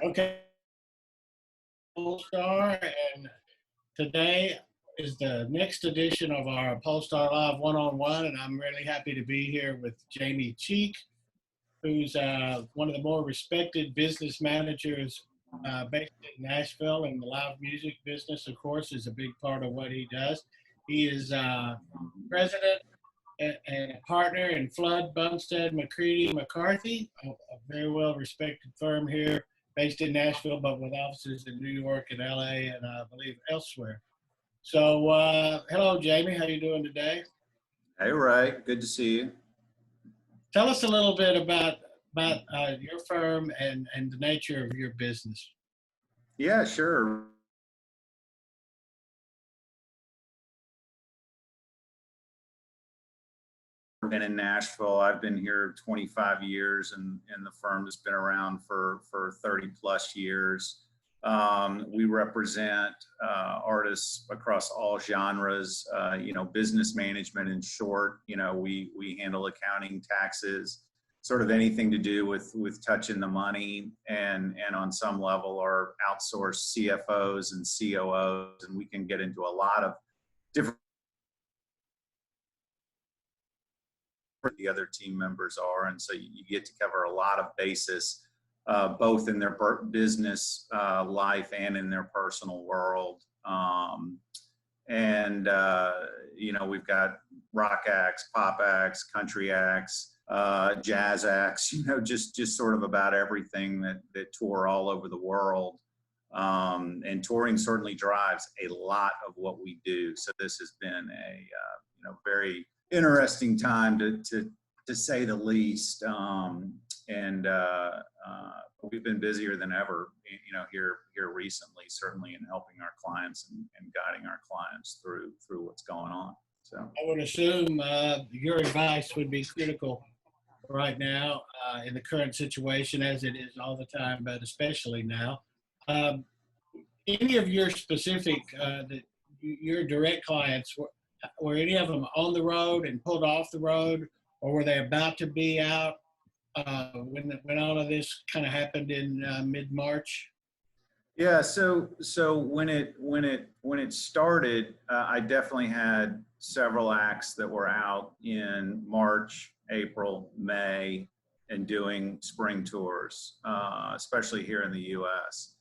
Okay, Pollstar, and today is the next edition of our Pollstar Live One-on-One, and I'm really happy to be here with Jamie Cheek, who's one of the more respected business managers based in Nashville, and the live music business, of course, is a big part of what he does. He is president and a partner in Flood, Bumstead, McCready, McCarthy, a very well-respected firm here based in Nashville, but with offices in New York and LA and I believe elsewhere. So, hello, Jamie. How you doing today? Hey, Ray. Good to see you. Tell us a little bit about your firm and the nature of your business. Yeah, sure. Been in Nashville. I've been here 25 years, and the firm has been around for 30 plus years. We represent artists across all genres. Business management in short. We handle accounting, taxes, sort of anything to do with touching the money, and on some level are outsourced CFOs and COOs, and we can get into a lot of different the other team members are, and so you get to cover a lot of basis, both in their business life and in their personal world. We've got rock acts, pop acts, country acts, jazz acts, just sort of about everything that tour all over the world. And touring certainly drives a lot of what we do. So this has been a very interesting time to say the least. We've been busier than ever, here recently, certainly in helping our clients and guiding our clients through what's going on. So I would assume your advice would be critical right now in the current situation, as it is all the time, but especially now. Any of your specific, your direct clients, were any of them on the road and pulled off the road, or were they about to be out when all of this kind of happened in mid-March? yeah, so when it started, I definitely had several acts that were out in March, April, May, and doing spring tours, especially here in the U.S.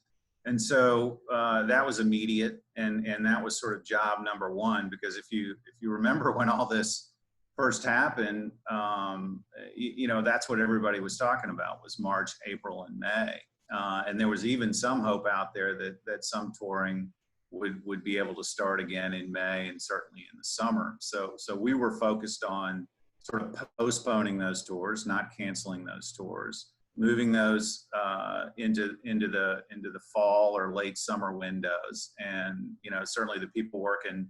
And so that was immediate, and that was sort of job number one, because if you remember when all this first happened, that's what everybody was talking about, was March, April, and May, and there was even some hope out there that some touring would be able to start again in May and certainly in the summer. So we were focused on sort of postponing those tours, not canceling those tours, moving those into the fall or late summer windows. And certainly the people working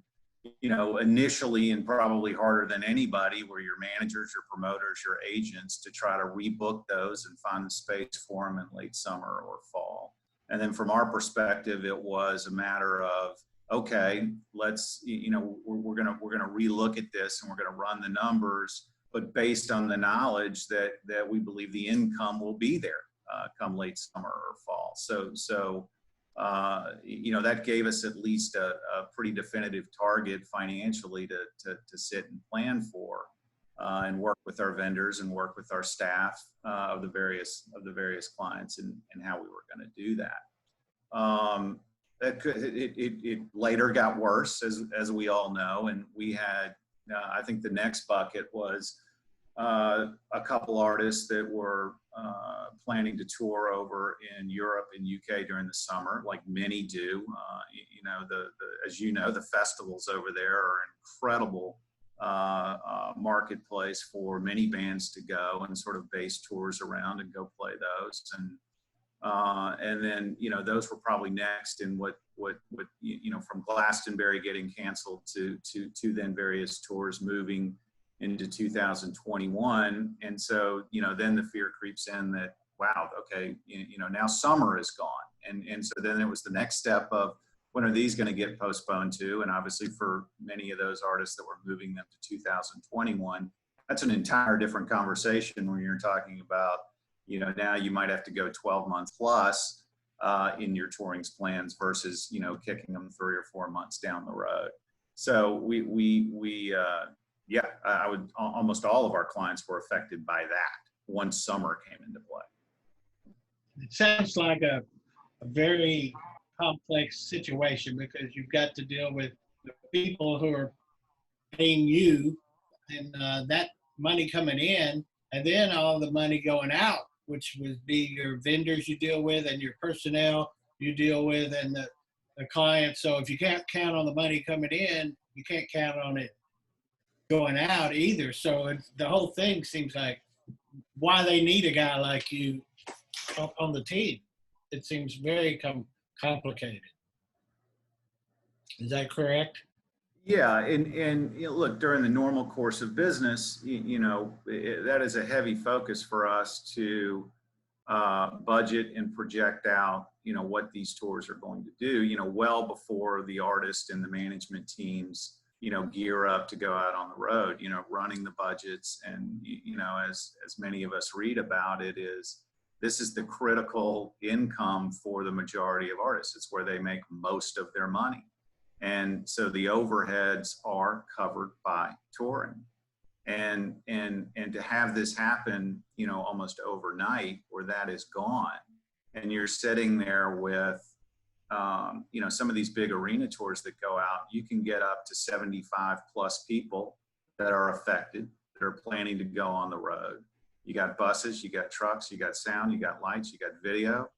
initially and probably harder than anybody were your managers, your promoters, your agents, to try to rebook those and find the space for them in late summer or fall. And then from our perspective, it was a matter of, okay, let's, we're gonna relook at this, and we're gonna run the numbers, but based on the knowledge that we believe the income will be there come late summer or fall. So that gave us at least a pretty definitive target financially to sit and plan for, and work with our vendors and work with our staff of the various clients and how we were going to do that. It later got worse, as we all know, and we had I think the next bucket was a couple artists that were planning to tour over in Europe and UK during the summer, like many do. As you know, the festivals over there are an incredible marketplace for many bands to go and sort of base tours around and go play those. And then those were probably next in what from Glastonbury getting canceled to then various tours moving into 2021. And so then the fear creeps in that, wow, okay, now summer is gone, and so then it was the next step of, when are these going to get postponed to? And obviously for many of those artists that were moving them to 2021, that's an entire different conversation when you're talking about, now you might have to go 12 months plus in your touring's plans versus, you know, kicking them 3 or 4 months down the road. So yeah, I would, almost all of our clients were affected by that once summer came into play. It sounds like a very complex situation because you've got to deal with the people who are paying you and that money coming in, and then all the money going out, which would be your vendors you deal with and your personnel you deal with and the clients. So if you can't count on the money coming in, you can't count on it going out either. So the whole thing seems like why they need a guy like you on the team. It seems very complicated. Is that correct? Yeah, and you know, look, during the normal course of business, you know, that is a heavy focus for us to budget and project out, you know, what these tours are going to do, you know, well before the artist and the management teams, you know, gear up to go out on the road, you know, running the budgets. And, you know, as many of us read about it, this is the critical income for the majority of artists. It's where they make most of their money. And so the overheads are covered by touring. And to have this happen, you know, almost overnight where that is gone, and you're sitting there with, you know, some of these big arena tours that go out, you can get up to 75 plus people that are affected, that are planning to go on the road. You got buses, you got trucks, you got sound, you got lights, you got video,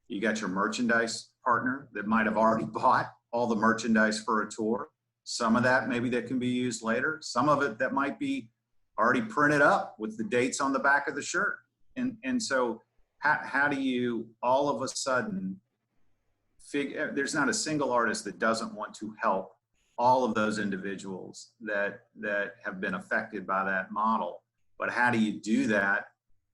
you got your merchandise partner that might have already bought all the merchandise for a tour. Some of that maybe that can be used later. Some of it that might be already printed up with the dates on the back of the shirt. And so how do you all of a sudden figure, there's not a single artist that doesn't want to help all of those individuals that have been affected by that model. But how do you do that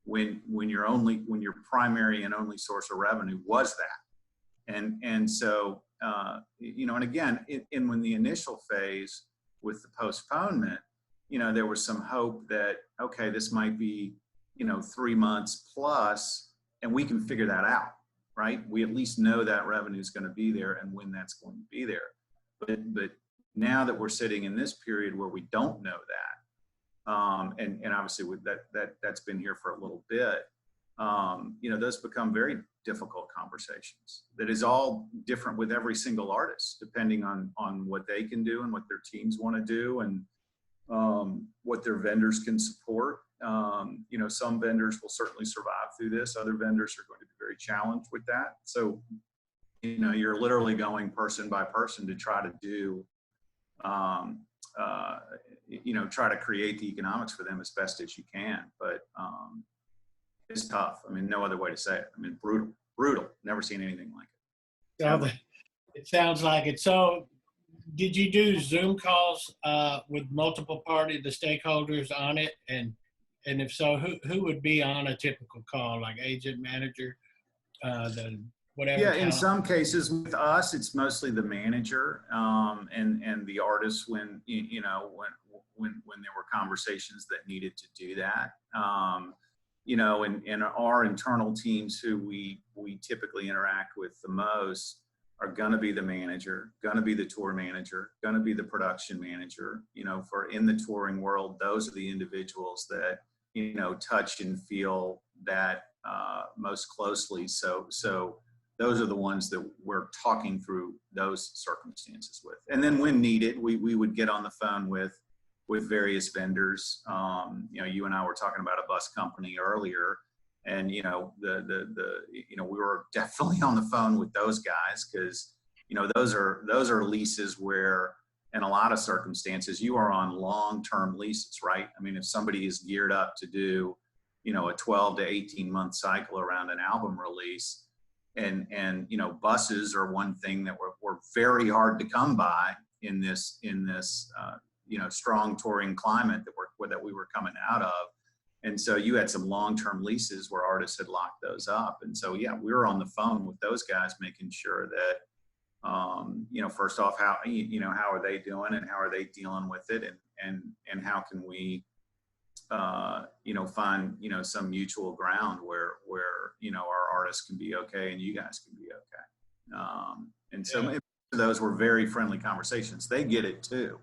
when your primary and only source of revenue was that? And so, you know, and again, when the initial phase with the postponement, you know, there was some hope that, okay, this might be, you know, 3 months plus, and we can figure that out, right? We at least know that revenue is going to be there and when that's going to be there. But now that we're sitting in this period where we don't know that, and obviously with that's been here for a little bit, you know, those become very difficult conversations. That is all different with every single artist, depending on what they can do and what their teams want to do, and what their vendors can support. You know, some vendors will certainly survive through this. Other vendors are going to be very challenged with that. So, you know, you're literally going person by person to try to do, you know, try to create the economics for them as best as you can. But it's tough. I mean, no other way to say it. I mean, brutal. Never seen anything like it. So it sounds like it. So did you do Zoom calls with multiple parties, the stakeholders on it? And if so, who would be on a typical call, like agent, manager, the whatever? Yeah, in some cases with us, it's mostly the manager and the artist when, you know, when there were conversations that needed to do that. You know, and our internal teams who we typically interact with the most are going to be the manager, going to be the tour manager, going to be the production manager. You know, for in the touring world, those are the individuals that, you know, touch and feel that most closely. So those are the ones that we're talking through those circumstances with. And then when needed, we would get on the phone with various vendors. You know, you and I were talking about a bus company earlier, and you know, you know, we were definitely on the phone with those guys because, you know, those are leases where, in a lot of circumstances, you are on long-term leases, right? I mean, if somebody is geared up to do, you know, a 12 to 18 month cycle around an album release, and you know, buses are one thing that were very hard to come by in this you know, strong touring climate that we were coming out of. And so you had some long-term leases where artists had locked those up. And so, yeah, we were on the phone with those guys, making sure that, you know, first off, how are they doing and how are they dealing with it? And how can we, you know, find, you know, some mutual ground where, you know, our artists can be okay and you guys can be okay. And so those were very friendly conversations. They get it too.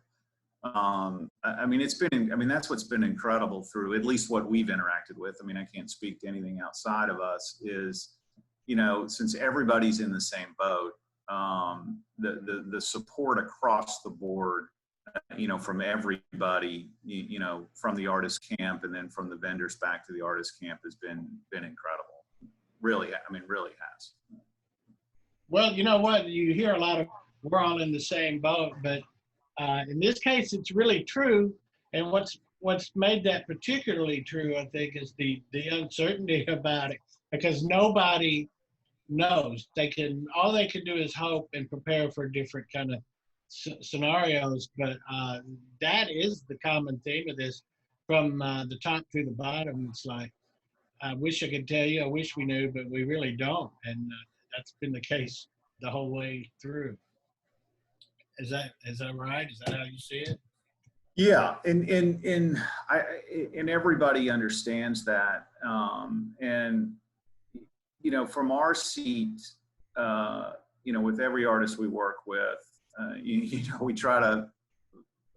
I mean, that's what's been incredible through at least what we've interacted with. I mean, I can't speak to anything outside of us is, since everybody's in the same boat, the support across the board, from everybody, from the artist camp and then from the vendors back to the artist camp has been incredible. Really, really has. Well, you know what? You hear a lot of, we're all in the same boat, but in this case, it's really true. And what's made that particularly true, I think, is the uncertainty about it, because nobody knows. All they can do is hope and prepare for different kind of scenarios. But that is the common theme of this, from the top to the bottom. It's like, I wish I could tell you, I wish we knew, but we really don't. And that's been the case the whole way through. Is that right? Is that how you see it? Yeah, and everybody understands that. And from our seat, with every artist we work with, we try to,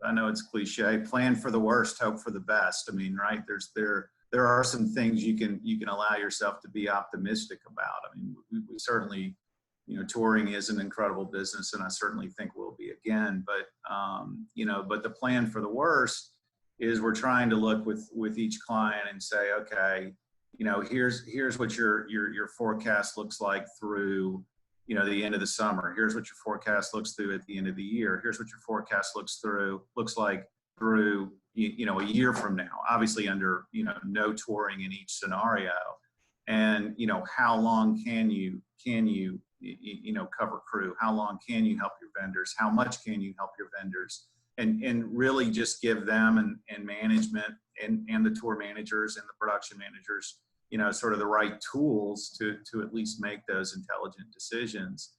I know it's cliche, plan for the worst, hope for the best. I mean, right? There are some things you can allow yourself to be optimistic about. I mean, we certainly, touring is an incredible business, and I certainly think will be again. But but the plan for the worst is we're trying to look with each client and say, okay, here's what your forecast looks like through the end of the summer. Here's what your forecast looks through at the end of the year. Here's what your forecast looks like through a year from now. Obviously, under no touring in each scenario, and how long can you cover crew? How long can you help your vendors? How much can you help your vendors? And really just give them and management and the tour managers and the production managers, sort of the right tools to at least make those intelligent decisions.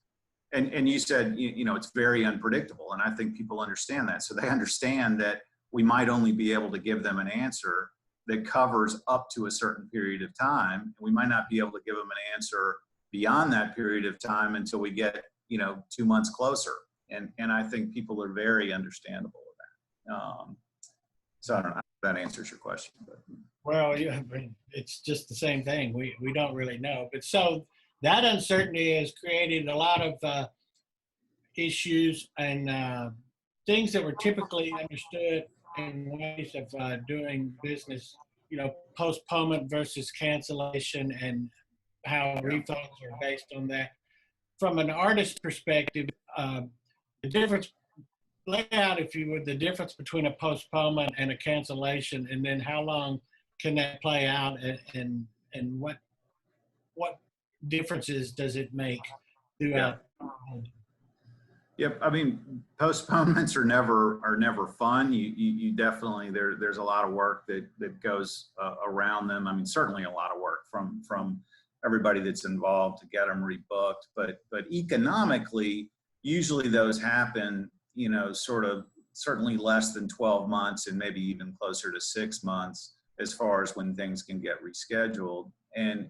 And you said, it's very unpredictable. And I think people understand that. So they understand that we might only be able to give them an answer that covers up to a certain period of time. We might not be able to give them an answer beyond that period of time until we get, 2 months closer. And I think people are very understandable with that. So I don't know if that answers your question. But. Well, yeah, it's just the same thing. We don't really know. But so that uncertainty has created a lot of issues and things that were typically understood in ways of doing business, postponement versus cancellation, and how refunds are based on that. From an artist perspective, the difference, lay out, if you would, the difference between a postponement and a cancellation, and then how long can that play out, and what differences does it make throughout? Yep. I mean, postponements are never fun. You definitely, there's a lot of work that goes around them. I mean, certainly a lot of work from everybody that's involved to get them rebooked, but economically, usually those happen, sort of certainly less than 12 months and maybe even closer to 6 months as far as when things can get rescheduled. And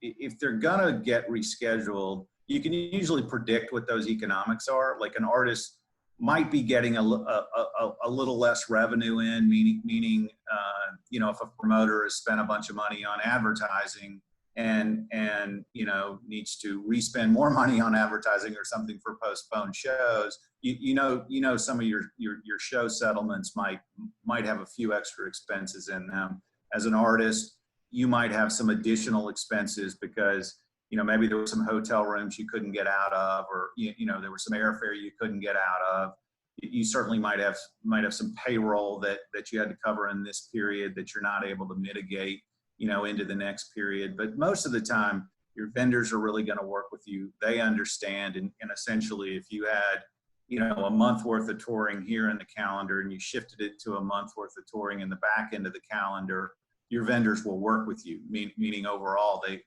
if they're gonna get rescheduled, you can usually predict what those economics are. Like an artist might be getting a little less revenue in, meaning if a promoter has spent a bunch of money on advertising and needs to re-spend more money on advertising or something for postponed shows, some of your show settlements might have a few extra expenses in them. As an artist, you might have some additional expenses because maybe there were some hotel rooms you couldn't get out of, or there was some airfare you couldn't get out of. You certainly might have some payroll that you had to cover in this period that you're not able to mitigate into the next period. But most of the time, your vendors are really going to work with you. They understand, and essentially, if you had a month worth of touring here in the calendar and you shifted it to a month worth of touring in the back end of the calendar, your vendors will work with you, meaning overall they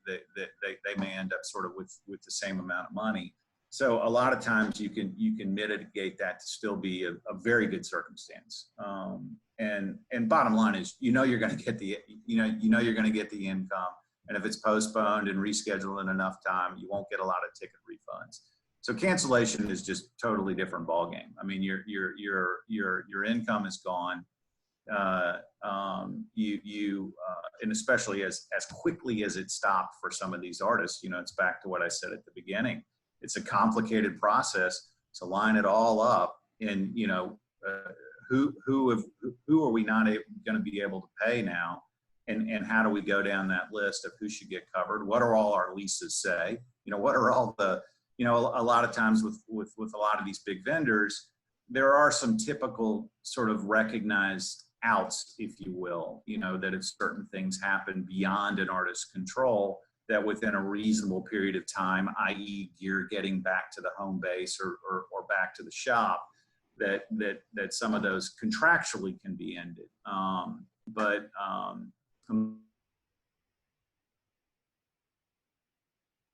may end up sort of with the same amount of money. So a lot of times you can mitigate that to still be a very good circumstance. And bottom line is, you're going to get the you're going to get the income, and if it's postponed and rescheduled in enough time, you won't get a lot of ticket refunds. So cancellation is just totally different ballgame. I mean, your income is gone. And especially as quickly as it stopped for some of these artists, you know, it's back to what I said at the beginning. It's a complicated process to line it all up, and you know, who are we not going to be able to pay now, and how do we go down that list of who should get covered? What are all our leases say? You know, what are all the, you know, a lot of times with a lot of these big vendors, there are some typical sort of recognized outs, if you will, you know, that if certain things happen beyond an artist's control, that within a reasonable period of time, i.e. gear getting back to the home base or back to the shop, that some of those contractually can be ended. But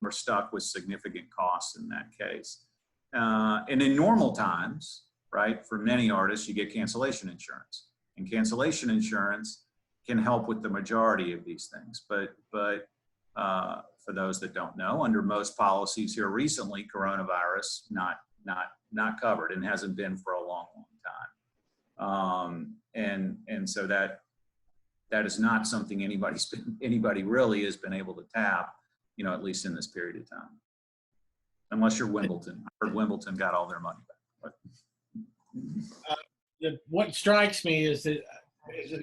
we're stuck with significant costs in that case. And in normal times, right, for many artists, you get cancellation insurance. And cancellation insurance can help with the majority of these things. But for those that don't know, under most policies here recently, coronavirus not covered, and hasn't been for a long time. And so that is not something anybody really has been able to tap, you know, at least in this period of time. Unless you're Wimbledon. I heard Wimbledon got all their money back. What strikes me is that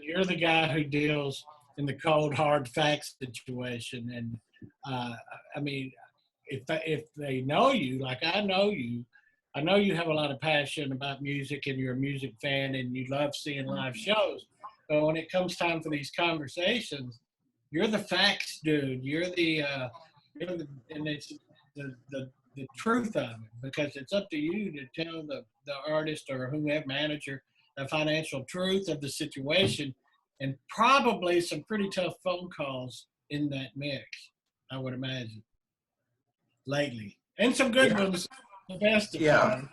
you're the guy who deals in the cold, hard facts situation. And I mean, if they know you, like I know you have a lot of passion about music and you're a music fan and you love seeing live shows. But when it comes time for these conversations, you're the facts dude. You're the and it's the truth of it, because it's up to you to tell the artist or whoever manager the financial truth of the situation, and probably some pretty tough phone calls in that mix, I would imagine, lately, and some good ones, the best of times.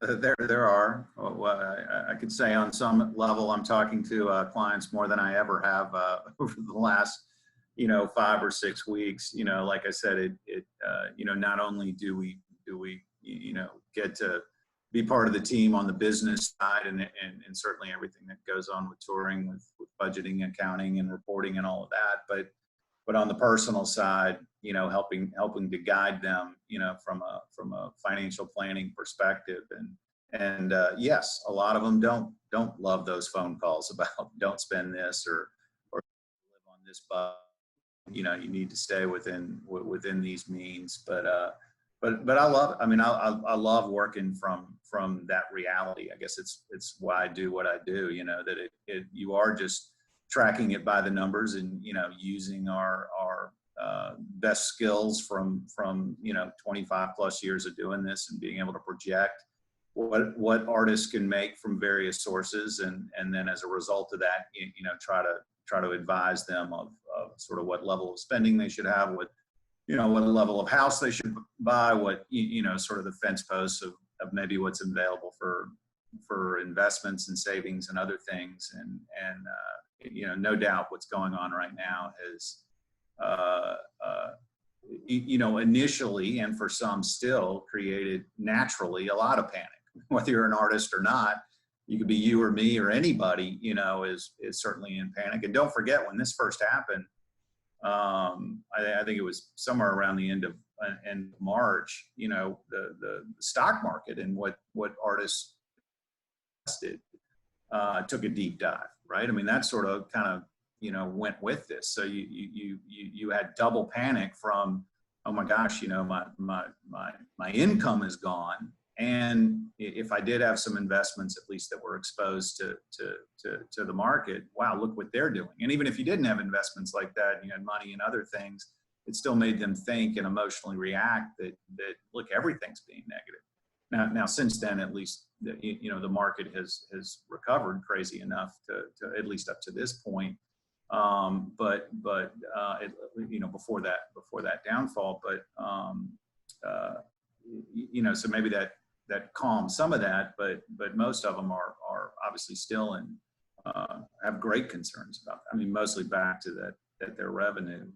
There are. Well, I could say on some level, I'm talking to clients more than I ever have over the last, you know, 5 or 6 weeks. You know, like I said, you know, not only do we, you know, get to be part of the team on the business side and certainly everything that goes on with touring, with budgeting, accounting, and reporting and all of that, but on the personal side, you know, helping to guide them, you know, from a financial planning perspective. And yes, a lot of them don't love those phone calls about don't spend this or live on this budget. You know, you need to stay within these means. But I love, I mean, I love working from that reality. I guess it's why I do what I do, you know, that you are just tracking it by the numbers and, you know, using our best skills from, you know, 25 plus years of doing this and being able to project what artists can make from various sources. And then as a result of that, you know, try to advise them of sort of what level of spending they should have, what level of house they should buy, what, you know, sort of the fence posts of maybe what's available for investments and savings and other things. And you know, no doubt what's going on right now is, you know, initially, and for some still, created naturally a lot of panic. Whether you're an artist or not, you could be you or me or anybody, you know, is certainly in panic. And don't forget, when this first happened, I think it was somewhere around the end of March, you know, the stock market and what artists did took a deep dive, right? I mean, that sort of kind of, you know, went with this. So you had double panic from, oh my gosh, you know, my income is gone. And if I did have some investments, at least that were exposed to the market, wow, look what they're doing. And even if you didn't have investments like that, and you had money in other things, it still made them think and emotionally react that look, everything's being negative. Now since then, at least, you know, the market has recovered crazy enough to at least up to this point. But you know, before that downfall, you know, so maybe that calms some of that, but most of them are obviously still and have great concerns about that. I mean, mostly back to that their revenue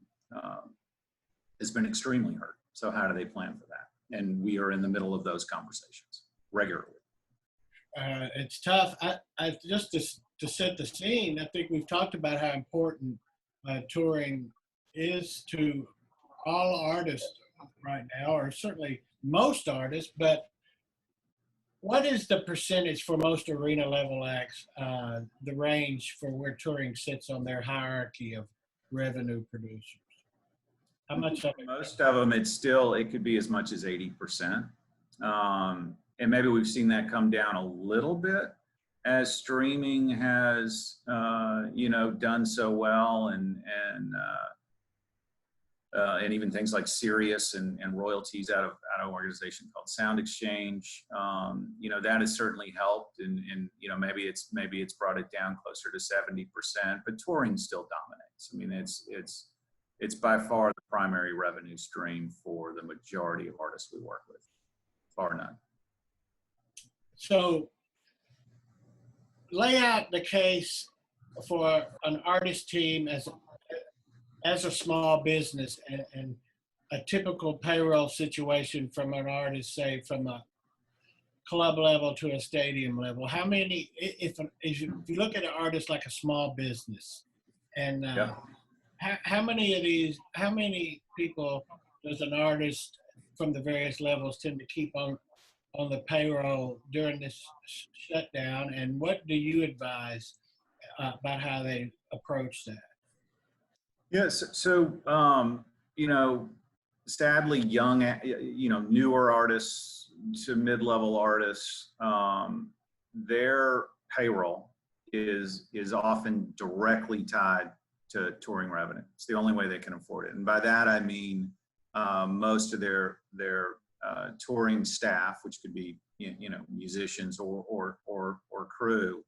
has been extremely hurt. So how do they plan for that? and we are in the middle of those conversations regularly. It's tough. I just to set the scene, I think we've talked about how important touring is to all artists right now, or certainly most artists. But what is the percentage for most arena level acts, the range for where touring sits on their hierarchy of revenue producers? How much of it? Most of them, it could be as much as 80%. And maybe we've seen that come down a little bit as streaming has, done so well, and even things like Sirius and royalties out of an organization called Sound Exchange. That has certainly helped, and maybe it's brought it down closer to 70%, but touring still dominates. I mean, it's by far the primary revenue stream for the majority of artists we work with, bar none. So lay out the case for an artist team as a small business, and a typical payroll situation from an artist, say from a club level to a stadium level. How many, if you look at an artist like a small business, and Yeah. how many people does an artist from the various levels tend to keep on the payroll during this shutdown, and what do you advise about how they approach that? Yes. So, sadly, young, newer artists to mid-level artists, their payroll is often directly tied to touring revenue. It's the only way they can afford it. And by that, I mean, most of their touring staff, which could be, musicians or crew,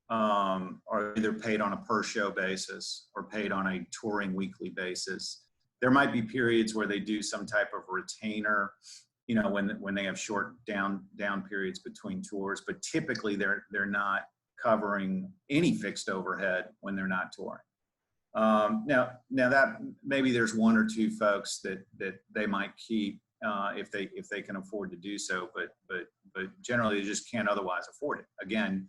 are either paid on a per show basis or paid on a touring weekly basis. There might be periods where they do some type of retainer, when they have short down periods between tours, but typically they're not covering any fixed overhead when they're not touring. Now that maybe there's one or two folks that they might keep if they can afford to do so, but generally they just can't otherwise afford it. Again,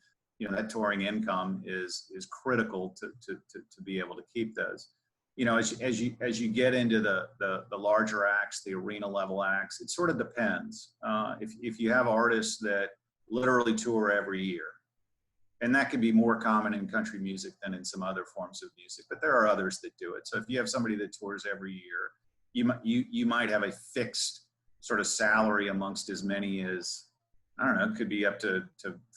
that touring income is critical to be able to keep those. As you get into the larger acts, the arena level acts, it sort of depends. If you have artists that literally tour every year, and that can be more common in country music than in some other forms of music, but there are others that do it. So if you have somebody that tours every year, you might have a fixed sort of salary amongst as many as, I don't know, it could be up to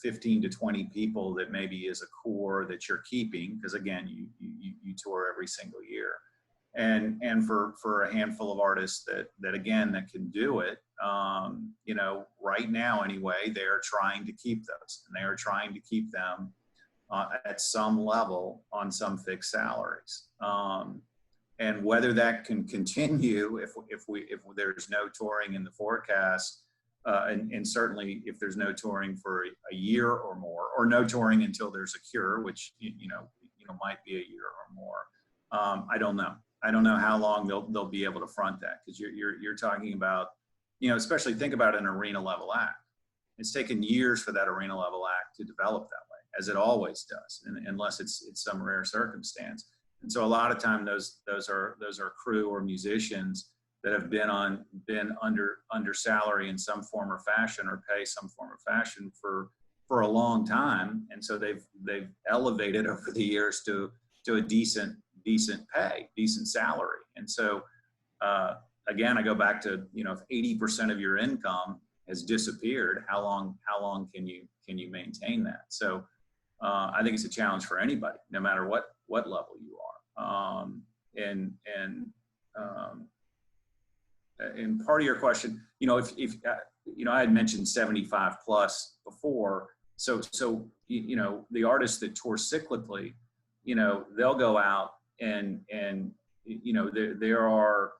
15 to 20 people that maybe is a core that you're keeping, because again, you tour every single year. And for a handful of artists that again, that can do it, right now anyway, they're trying to keep those, and they are trying to keep them at some level on some fixed salaries. And whether that can continue if there's no touring in the forecast, and certainly if there's no touring for a year or more, or no touring until there's a cure, which might be a year or more. I don't know. I don't know how long they'll be able to front that, because you're talking about, especially think about an arena level act. It's taken years for that arena level act to develop that way, as it always does, unless it's some rare circumstance. And so a lot of time those are crew or musicians that have been under salary in some form or fashion, or pay some form or fashion for a long time, and so they've elevated over the years to a decent pay, decent salary. And so again, I go back to, if 80% of your income has disappeared, how long can you maintain that? So I think it's a challenge for anybody, no matter what level you are. And part of your question, if I had mentioned 75 plus before, so the artists that tour cyclically, they'll go out and there are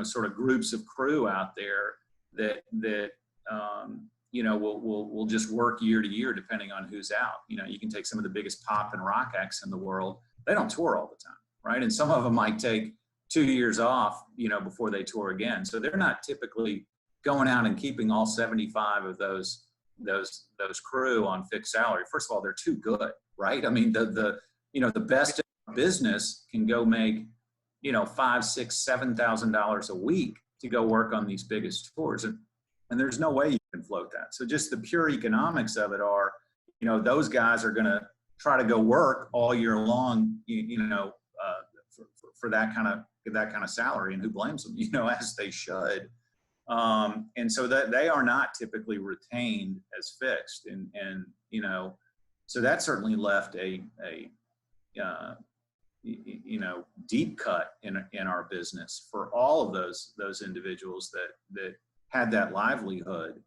sort of groups of crew out there that will just work year to year depending on who's out. You can take some of the biggest pop and rock acts in the world. They don't tour all the time, right? And some of them might take 2 years off, before they tour again. So they're not typically going out and keeping all 75 of those crew on fixed salary. First of all, they're too good, right? I mean, the best business can go make, $5,000, $6,000, $7,000 a week to go work on these biggest tours. And there's no way you can float that. So just the pure economics of it are, those guys are going to try to go work all year long, for that kind of salary, and who blames them, as they should. And so that they are not typically retained as fixed. And so that certainly left a deep cut in our business for all of those individuals that had that livelihood,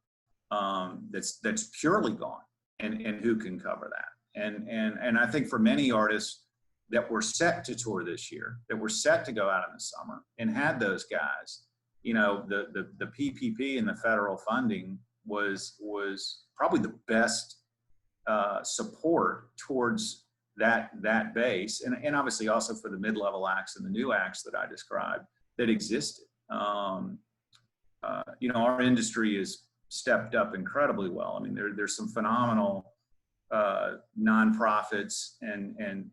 that's purely gone, and who can cover that. And I think for many artists that were set to tour this year, that were set to go out in the summer and had those guys, the PPP and the federal funding was probably the best support towards that base, and obviously also for the mid-level acts and the new acts that I described that existed. Our industry has stepped up incredibly well. I mean, there's some phenomenal nonprofits and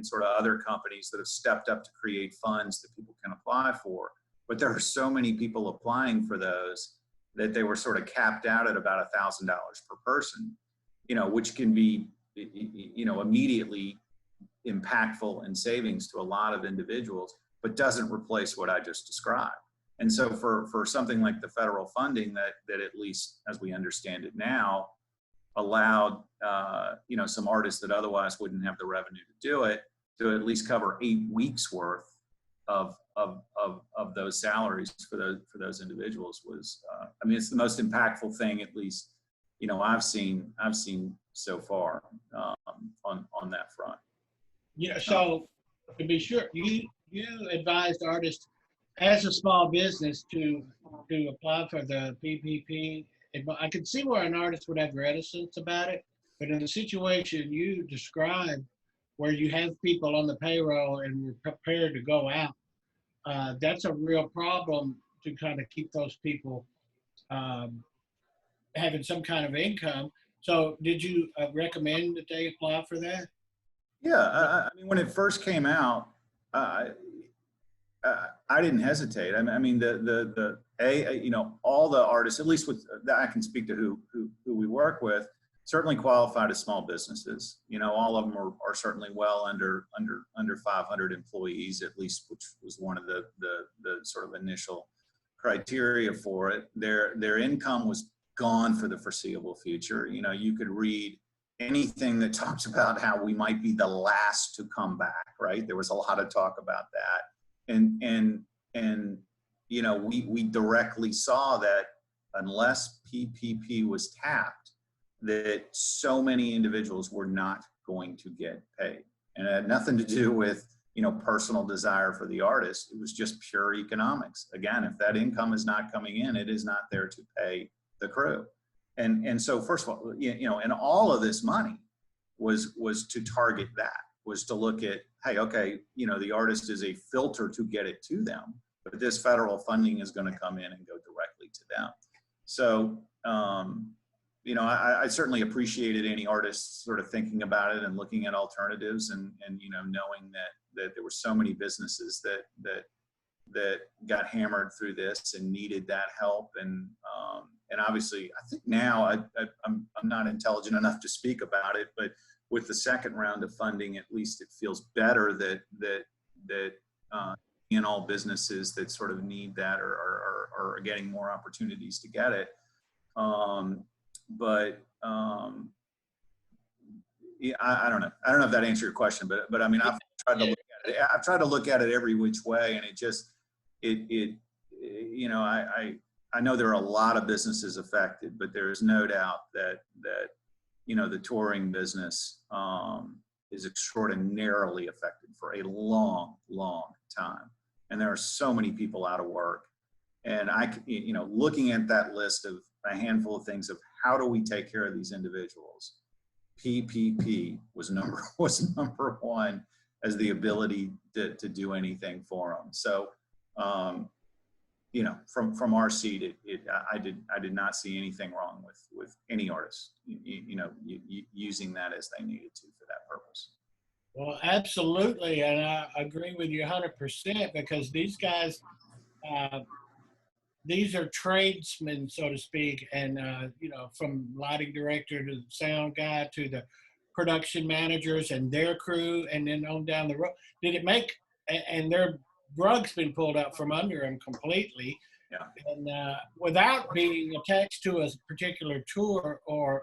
sort of other companies that have stepped up to create funds that people can apply for. But there are so many people applying for those that they were sort of capped out at about $1,000 per person, which can be, immediately impactful and savings to a lot of individuals, but doesn't replace what I just described. And so for something like the federal funding that at least as we understand it now, allowed, some artists that otherwise wouldn't have the revenue to do it, to at least cover 8 weeks worth of those salaries for those individuals was, it's the most impactful thing, at least, I've seen so far, on that front. So to be sure, you advised artists as a small business to apply for the PPP. I could see where an artist would have reticence about it, but in the situation you described, where you have people on the payroll and we're prepared to go out, that's a real problem to kind of keep those people having some kind of income. So did you recommend that they apply for that? Yeah, I mean, when it first came out, I didn't hesitate. All the artists, at least with I can speak to who we work with, certainly qualified as small businesses. All of them are certainly well under 500 employees, at least, which was one of the sort of initial criteria for it. Their income was gone for the foreseeable future. You could read anything that talks about how we might be the last to come back, right? There was a lot of talk about that. And we directly saw that unless PPP was tapped, that so many individuals were not going to get paid. And it had nothing to do with, personal desire for the artist. It was just pure economics. Again, if that income is not coming in, it is not there to pay the crew. And so first of all, and all of this money was to target that, was to look at, hey, okay, the artist is a filter to get it to them, but this federal funding is going to come in and go directly to them. So, I certainly appreciated any artists sort of thinking about it and looking at alternatives, and knowing that there were so many businesses that got hammered through this and needed that help. And obviously, I think now I'm not intelligent enough to speak about it, but with the second round of funding, at least it feels better that in all businesses that sort of need that are getting more opportunities to get it. Yeah, I don't know. I don't know if that answered your question, but I mean, I've tried to look at it. I've tried to look at it every which way, and I know there are a lot of businesses affected, but there is no doubt that the touring business is extraordinarily affected for a long, long time. And there are so many people out of work. And looking at that list of a handful of things of how do we take care of these individuals, PPP was number one as the ability to do anything for them. So, you know, from our seat, I did not see anything wrong with any artist, you know, using that as they needed to for that purpose. Well, absolutely, and I agree with you 100% because these guys, uh, these are tradesmen, so to speak, and you know, from lighting director to the sound guy to the production managers and their crew, and then on down the road. Did it make and their rug's been pulled out from under them completely, Yeah. and without being attached to a particular tour or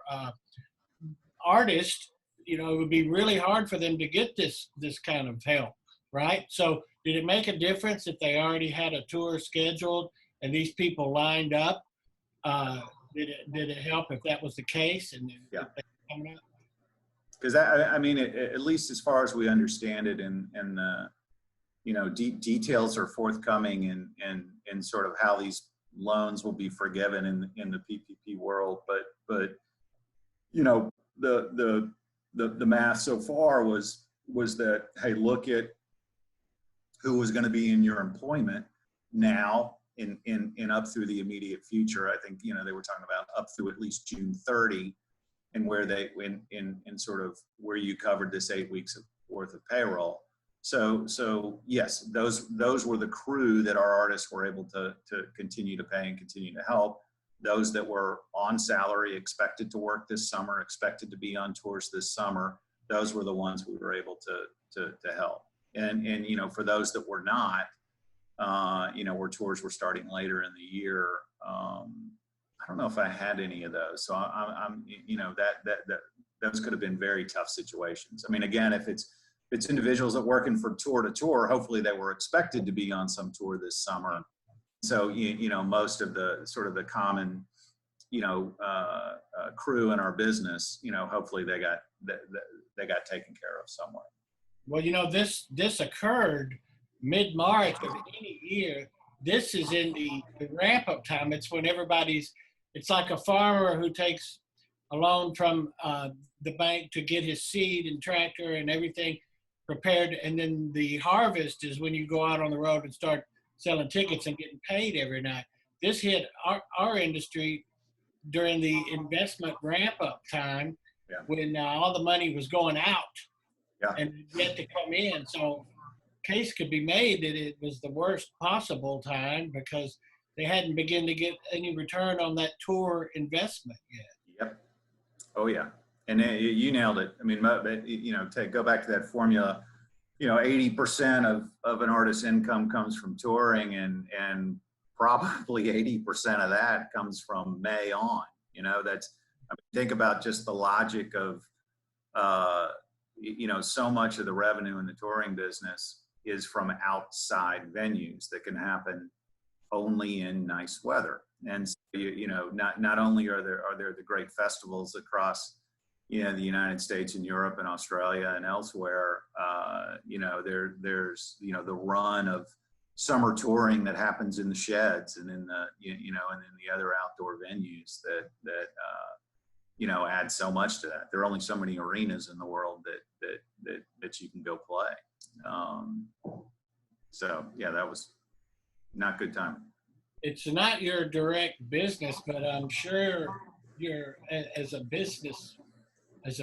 artist, you know, it would be really hard for them to get this kind of help, right? So, did it make a difference if they already had a tour scheduled and these people lined up? Uh, did it help if that was the case? And Yeah. if they were coming up? Because I mean, at least as far as we understand it, and you know, details are forthcoming in sort of how these loans will be forgiven in the PPP world. But you know, the math so far was that, hey, look at who was going to be in your employment now in up through the immediate future. I think, you know, they were talking about up through at least June 30, and where they in sort of where you covered this 8 weeks worth of payroll. So yes, those were the crew that our artists were able to continue to pay and continue to help. Those that were on salary, expected to work this summer, expected to be on tours this summer, those were the ones we were able to help. And you know, for those that were not, you know, where tours were starting later in the year, I don't know if I had any of those. So I'm you know, those could have been very tough situations. I mean, again, if it's individuals that working from tour to tour, hopefully they were expected to be on some tour this summer. So, you know, most of the sort of the common, you know, crew in our business, you know, hopefully they got taken care of somewhere. Well, you know, this occurred mid-March of any year. This is in the ramp-up time. It's when it's like a farmer who takes a loan from the bank to get his seed and tractor and everything prepared, and then the harvest is when you go out on the road and start selling tickets and getting paid every night. This hit our industry during the investment ramp-up time, Yeah. when all the money was going out, Yeah. and yet to come in. So case could be made that it was the worst possible time because they hadn't begun to get any return on that tour investment yet. Yep. Oh yeah. And you nailed it. I mean, you know, go back to that formula. You know, 80% of an artist's income comes from touring, and probably 80% of that comes from May on. You know, I mean, think about just the logic of, you know, so much of the revenue in the touring business is from outside venues that can happen only in nice weather. And so, you know, not only are there the great festivals across, you know, the United States and Europe and Australia and elsewhere, you know, there's, you know, the run of summer touring that happens in the sheds and in the, you know, and in the other outdoor venues that you know, add so much to that. There are only so many arenas in the world that you can go play. So yeah, that was not good timing. It's not your direct business, but I'm sure you're as a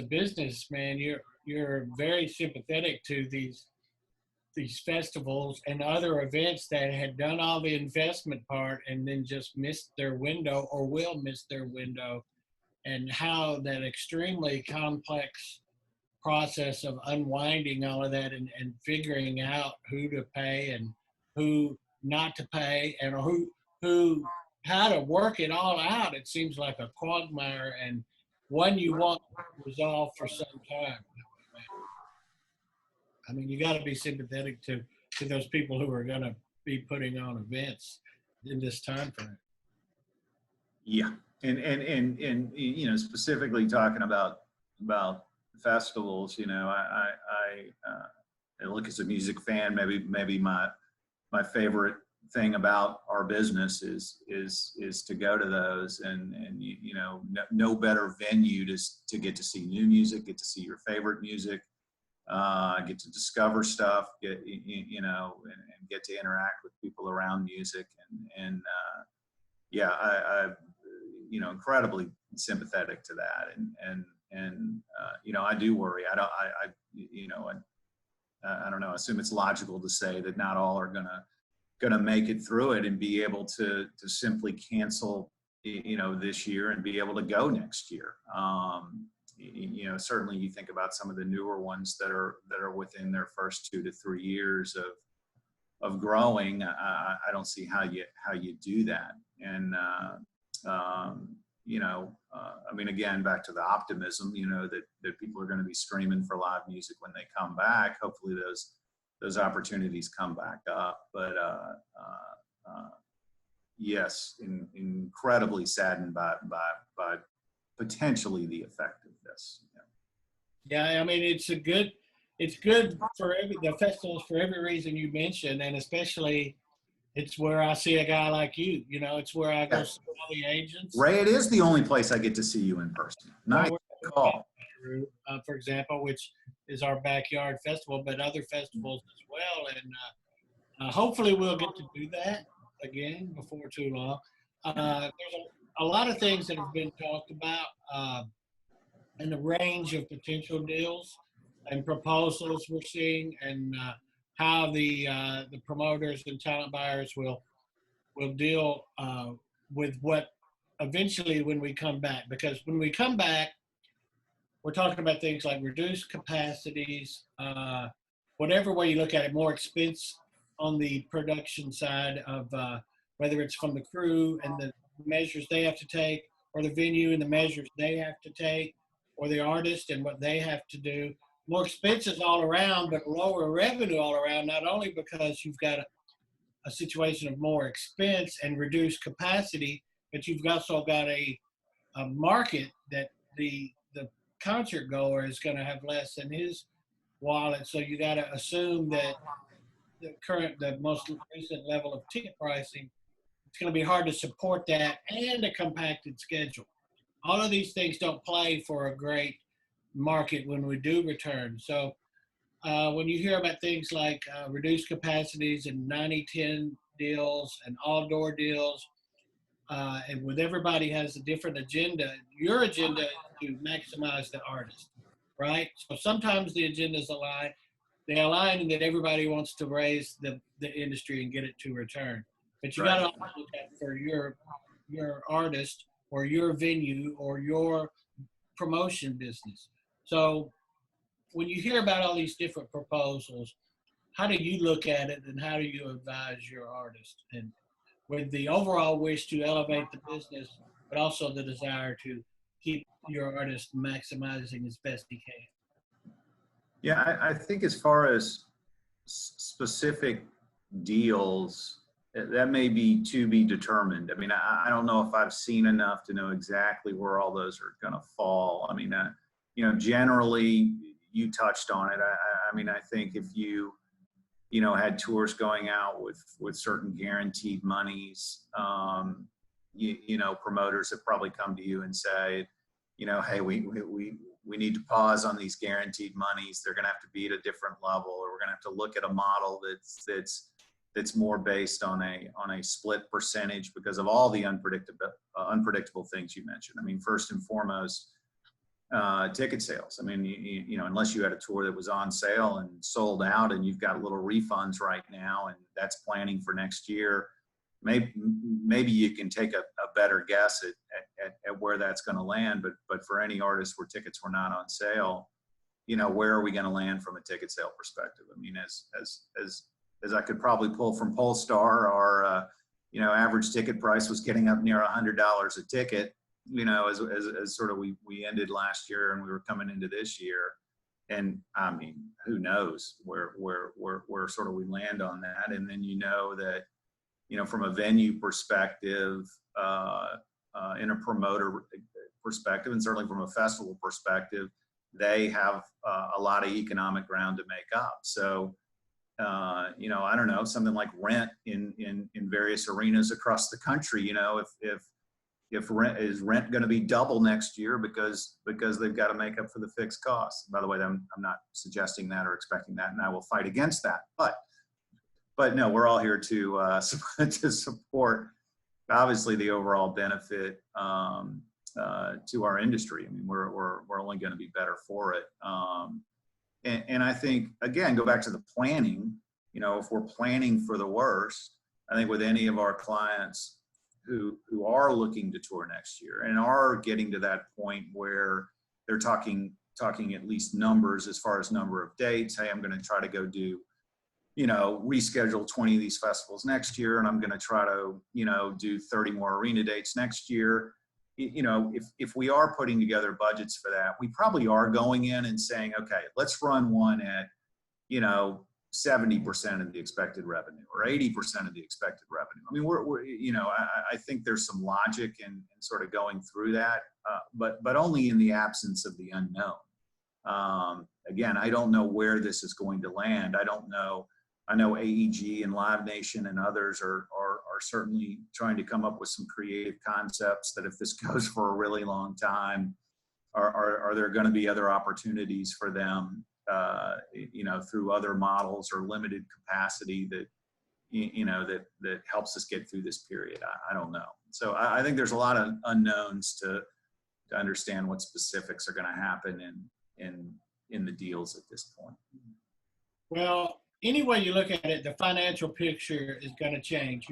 businessman, you're very sympathetic to these festivals and other events that had done all the investment part and then just missed their window or will miss their window, and how that extremely complex process of unwinding all of that and figuring out who to pay and who not to pay and who how to work it all out. It seems like a quagmire, and one you want resolved for some time. I mean, you got to be sympathetic to those people who are going to be putting on events in this time frame. Yeah, and you know, specifically talking about festivals, you know, I look as a music fan, maybe my favorite thing about our business is to go to those, and you know, no better venue to get to see new music, get to see your favorite music, get to discover stuff, and get to interact with people around music. And yeah, incredibly sympathetic to that. I do worry. I don't know. I assume it's logical to say that not all are gonna make it through it and be able to simply cancel, this year and be able to go next year. Certainly you think about some of the newer ones that are within their first 2 to 3 years of growing. I don't see how you do that. And again, back to the optimism, that people are going to be streaming for live music when they come back. Hopefully those opportunities come back up. But yes, incredibly saddened by potentially the effect of this. Yeah, I mean, it's good for the festivals for every reason you mentioned, and especially it's where I see a guy like you. It's where I go see all the agents. Ray, it is the only place I get to see you in person. Nice call. For example, which is our backyard festival, but other festivals as well. And hopefully we'll get to do that again before too long. There's a lot of things that have been talked about in the range of potential deals and proposals we're seeing, and how the promoters and talent buyers will deal with what eventually when we come back. Because when we come back, we're talking about things like reduced capacities, whatever way you look at it, more expense on the production side of whether it's from the crew and the measures they have to take, or the venue and the measures they have to take, or the artist and what they have to do. More expenses all around, but lower revenue all around, not only because you've got a situation of more expense and reduced capacity, but you've also got a market that the concert goer is going to have less in his wallet. So you got to assume that the most recent level of ticket pricing, it's going to be hard to support that and a compacted schedule. All of these things don't play for a great market when we do return. So when you hear about things like reduced capacities and 90-10 deals and all-door deals, and with everybody has a different agenda, your agenda is to maximize the artist, right? So sometimes the agendas align. They align in that everybody wants to raise the industry and get it to return. But you got to look at for your artist or your venue or your promotion business. So when you hear about all these different proposals, how do you look at it and how do you advise your artist? And with the overall wish to elevate the business, but also the desire to keep your artist maximizing as best he can. Yeah, I think as far as specific deals, that may be to be determined. I mean, I don't know if I've seen enough to know exactly where all those are going to fall. I mean, generally, you touched on it. I mean, I think if you had tours going out with certain guaranteed monies, promoters have probably come to you and say, hey, we need to pause on these guaranteed monies. They're going to have to be at a different level, or we're going to have to look at a model that's more based on a split percentage because of all the unpredictable things you mentioned. I mean, first and foremost, ticket sales. I mean, unless you had a tour that was on sale and sold out and you've got little refunds right now and that's planning for next year, maybe you can take a better guess at where that's going to land. But for any artists where tickets were not on sale, where are we going to land from a ticket sale perspective? I mean, as I could probably pull from Pollstar, our average ticket price was getting up near $100 a ticket. As sort of we ended last year and we were coming into this year, and I mean, who knows where sort of we land on that. And then that, from a venue perspective, in a promoter perspective, and certainly from a festival perspective, they have a lot of economic ground to make up. So, I don't know, something like rent in various arenas across the country, if if rent going to be double next year because they've got to make up for the fixed costs. By the way, I'm not suggesting that or expecting that, and I will fight against that. But no, we're all here to to support obviously the overall benefit to our industry. I mean, we're only going to be better for it. And I think, again, go back to the planning. You know, if we're planning for the worst, I think with any of our clients who are looking to tour next year and are getting to that point where they're talking at least numbers as far as number of dates. Hey, I'm going to try to go do, you know, reschedule 20 of these festivals next year, and I'm going to try to, you know, do 30 more arena dates next year. You know, if we are putting together budgets for that, we probably are going in and saying, okay, let's run one at, you know, 70% of the expected revenue or 80% of the expected revenue. I mean, we're you know, I think there's some logic in sort of going through that, but only in the absence of the unknown. Again, I don't know where this is going to land. I don't know. I know AEG and Live Nation and others are certainly trying to come up with some creative concepts that if this goes for a really long time, are there going to be other opportunities for them, you know, through other models or limited capacity that, you know, that helps us get through this period? I don't know. So I think there's a lot of unknowns to understand what specifics are going to happen in the deals at this point. Well, any way you look at it, the financial picture is going to change.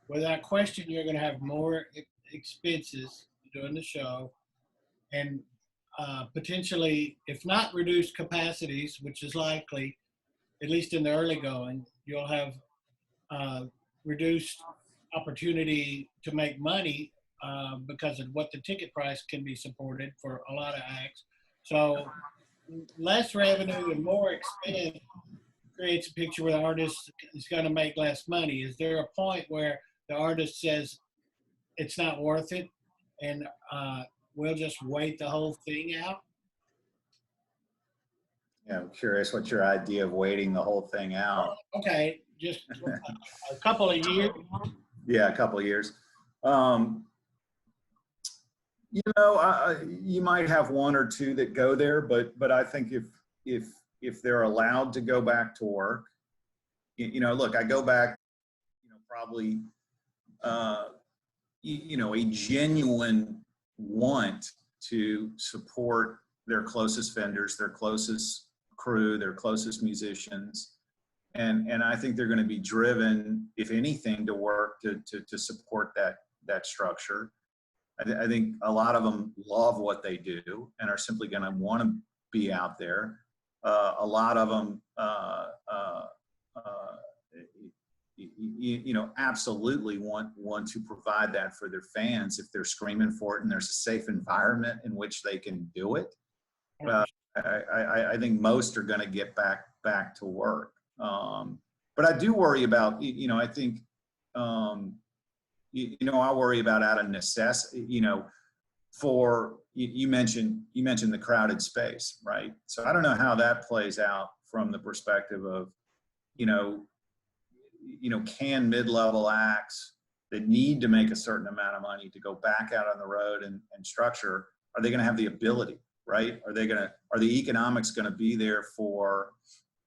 Without question, you're going to have more expenses doing the show, and potentially, if not reduced capacities, which is likely, at least in the early going, you'll have reduced opportunity to make money because of what the ticket price can be supported for a lot of acts. So less revenue and more expense creates a picture where the artist is going to make less money. Is there a point where the artist says it's not worth it and we'll just wait the whole thing out? Yeah, I'm curious what your idea of waiting the whole thing out. Okay, just a couple of years. Yeah, a couple of years. You know, you might have one or two that go there, but I think if they're allowed to go back to work, you know, look, I go back, you know, probably, you know, a genuine want to support their closest vendors, their closest crew, their closest musicians. And I think they're going to be driven, if anything, to work to support that structure. I think a lot of them love what they do and are simply going to want to be out there. A lot of them, you know, absolutely want to provide that for their fans if they're screaming for it and there's a safe environment in which they can do it. I think most are going to get back to work. But I do worry about, you know, I think, you know, I worry about out of necessity, you know, for, you mentioned the crowded space, right? So I don't know how that plays out from the perspective of, you know, can mid-level acts that need to make a certain amount of money to go back out on the road and structure, are they going to have the ability, right? Are the economics going to be there for,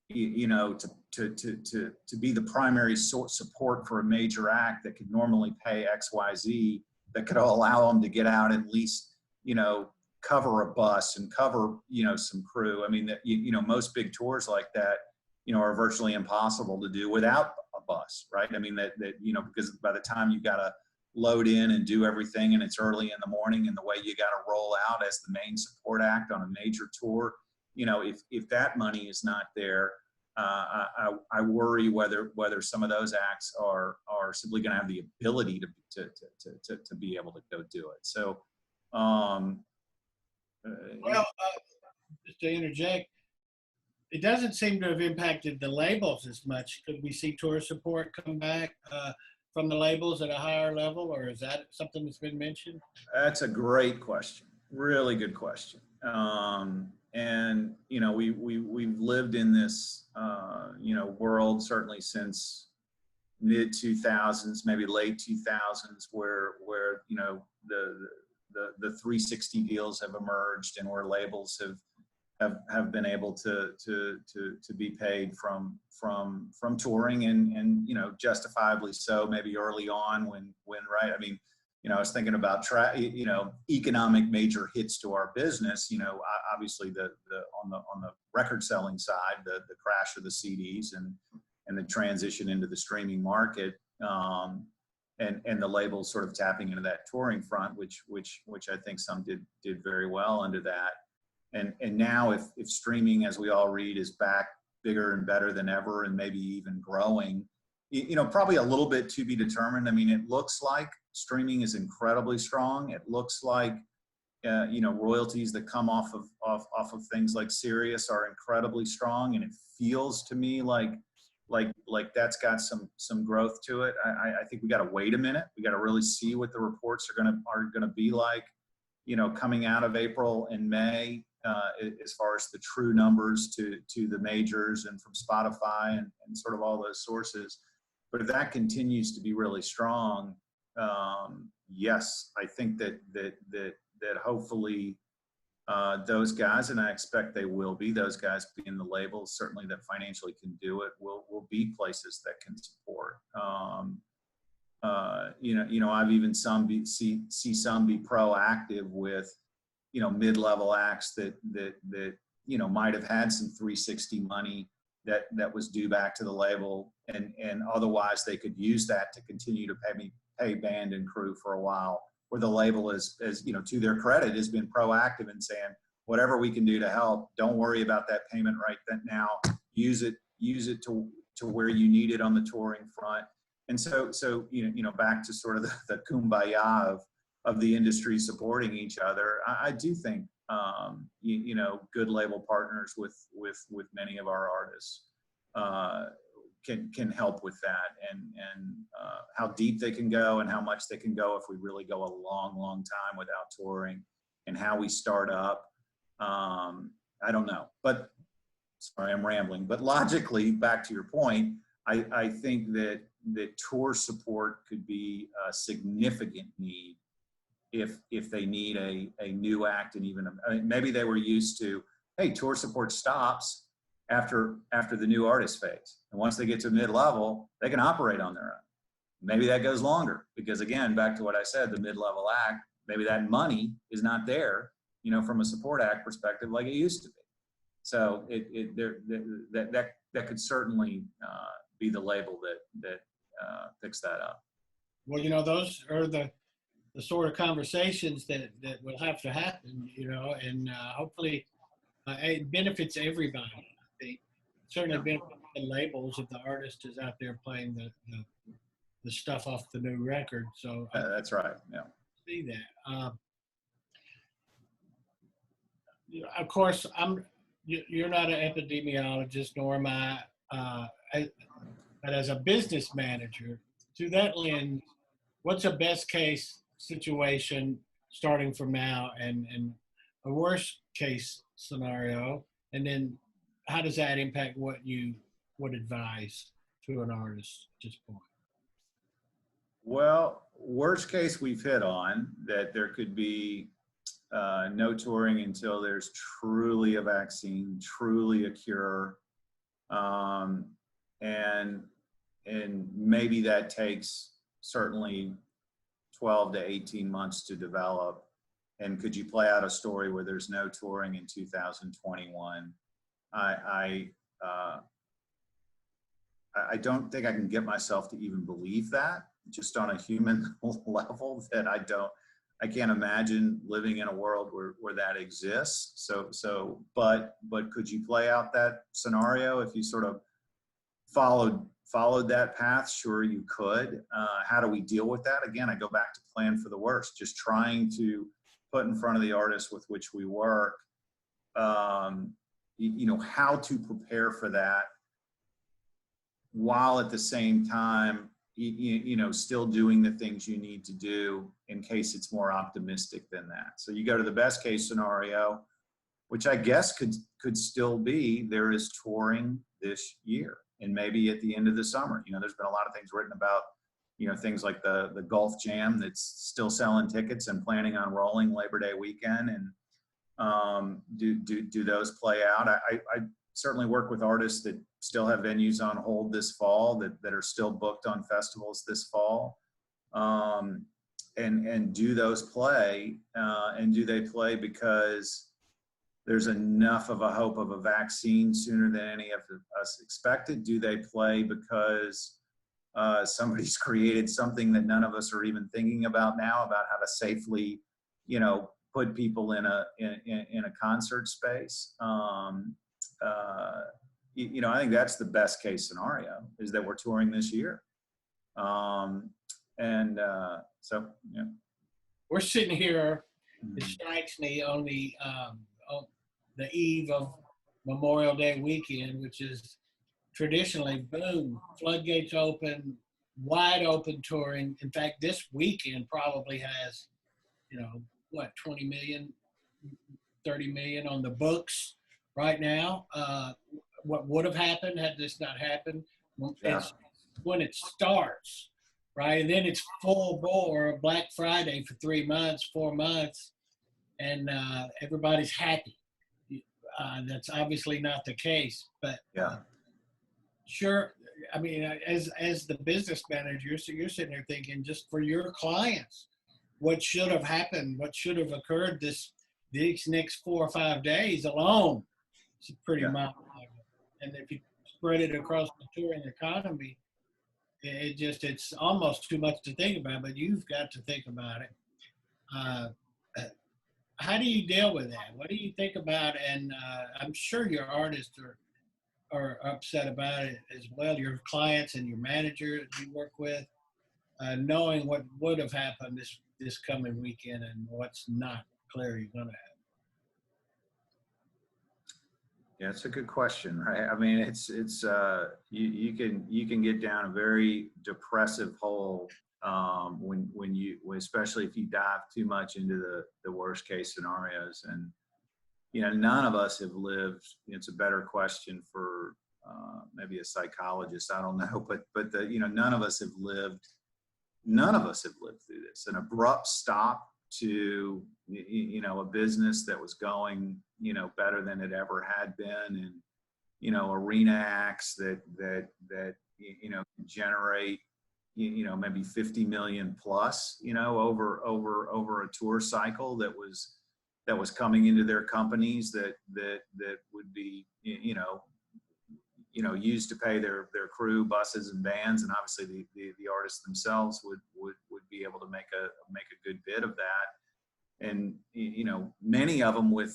you know, to be the primary support for a major act that could normally pay XYZ, that could allow them to get out and at least, you know, cover a bus and cover, you know, some crew. I mean, you know, most big tours like that, you know, are virtually impossible to do without a bus, right? I mean, that you know, because by the time you got to load in and do everything and it's early in the morning and the way you got to roll out as the main support act on a major tour, you know, if that money is not there, I worry whether some of those acts are simply going to have the ability to be able to go do it. So, Just to interject, it doesn't seem to have impacted the labels as much. Could we see tour support come back from the labels at a higher level, or is that something that's been mentioned? That's a great question. Really good question. And you know, we've lived in this you know, world certainly since mid 2000s, maybe late 2000s, where the 360 deals have emerged, and where labels have been able to be paid from touring, and justifiably so, maybe early on when right. I mean, I was thinking about economic major hits to our business. Obviously on the record selling side, the crash of the CDs and the transition into the streaming market, and the labels sort of tapping into that touring front, which I think some did very well under that. And now if streaming, as we all read, is back bigger and better than ever, and maybe even growing, probably a little bit to be determined. I mean, it looks like streaming is incredibly strong. It looks like royalties that come off of things like Sirius are incredibly strong, and it feels to me like that's got some growth to it. I think we got to wait a minute. We got to really see what the reports are gonna be like, coming out of April and May, as far as the true numbers to the majors and from Spotify and sort of all those sources. But if that continues to be really strong, yes, I think that hopefully those guys, and I expect they will be, those guys being the labels certainly that financially can do it, will be places that can support. I've even see some be proactive with, mid-level acts that might have had some 360 money that was due back to the label, and otherwise they could use that to continue to pay band and crew for a while, where the label is, to their credit, has been proactive in saying, whatever we can do to help, don't worry about that payment right then now, use it to where you need it on the touring front. And so back to sort of the kumbaya of the industry supporting each other. I do think good label partners with many of our artists can help with that, and how deep they can go and how much they can go if we really go a long time without touring, and how we start up. I don't know, but sorry, I'm rambling. But logically, back to your point, I think that tour support could be a significant need if they need a new act, and even maybe they were used to, hey, tour support stops after the new artist phase, and once they get to mid-level, they can operate on their own. Maybe that goes longer, because again, back to what I said, the mid-level act, maybe that money is not there, from a support act perspective like it used to be. So that could certainly be the label that picks that up. Well, those are the sort of conversations that will have to happen, and hopefully it benefits everybody. I think certainly benefits the labels if the artist is out there playing the stuff off the new record. So that's right. Yeah. See that. Of course, you're not an epidemiologist, nor am I. But as a business manager, through that lens, what's a best case situation starting from now, and a worst case scenario, and then how does that impact what you would advise to an artist at this point? Well, worst case we've hit on, that there could be no touring until there's truly a vaccine, truly a cure, and maybe that takes certainly 12 to 18 months to develop. And could you play out a story where there's no touring in 2021? I don't think I can get myself to even believe that, just on a human level, that I can't imagine living in a world where that exists. But could you play out that scenario if you sort of followed that path? Sure, you could. How do we deal with that? Again, I go back to plan for the worst, just trying to put in front of the artists with which we work, how to prepare for that, while at the same time, still doing the things you need to do in case it's more optimistic than that. So you go to the best case scenario, which I guess could still be, there is touring this year. maybe at the end of the summer. There's been a lot of things written about, things like the Gulf Jam that's still selling tickets and planning on rolling Labor Day weekend. And do those play out? I certainly work with artists that still have venues on hold this fall, that are still booked on festivals this fall. And do those play? And do they play because there's enough of a hope of a vaccine sooner than any of us expected? Do they play because somebody's created something that none of us are even thinking about now, about how to safely, put people in a concert space? I think that's the best case scenario, is that we're touring this year. So, yeah. We're sitting here, it strikes me, on the eve of Memorial Day weekend, which is traditionally, boom, floodgates open, wide open touring. In fact, this weekend probably has, 20 million, 30 million on the books right now. What would have happened had this not happened? It's when it starts, right? And then it's full bore Black Friday for 3 months, 4 months, and everybody's happy. That's obviously not the case, but sure. I mean, as the business manager, you're sitting there thinking, just for your clients, what should have happened, what should have occurred these next 4 or 5 days alone. It's pretty mild. And if you spread it across the touring economy, it's almost too much to think about, but you've got to think about it. How do you deal with that? What do you think about? And I'm sure your artists are upset about it as well, your clients and your manager that you work with, knowing what would have happened this coming weekend and what's not clear you're going to have. Yeah, it's a good question, right? I mean, it's you can get down a very depressive hole especially if you dive too much into the worst case scenarios. And none of us have lived. It's a better question for maybe a psychologist. I don't know, but none of us have lived. None of us have lived through this. An abrupt stop to a business that was going better than it ever had been, and arena acts that generate maybe 50 million plus over a tour cycle that was coming into their companies that would be used to pay their crew, buses and bands, and obviously the artists themselves would be able to make a good bit of that. And many of them with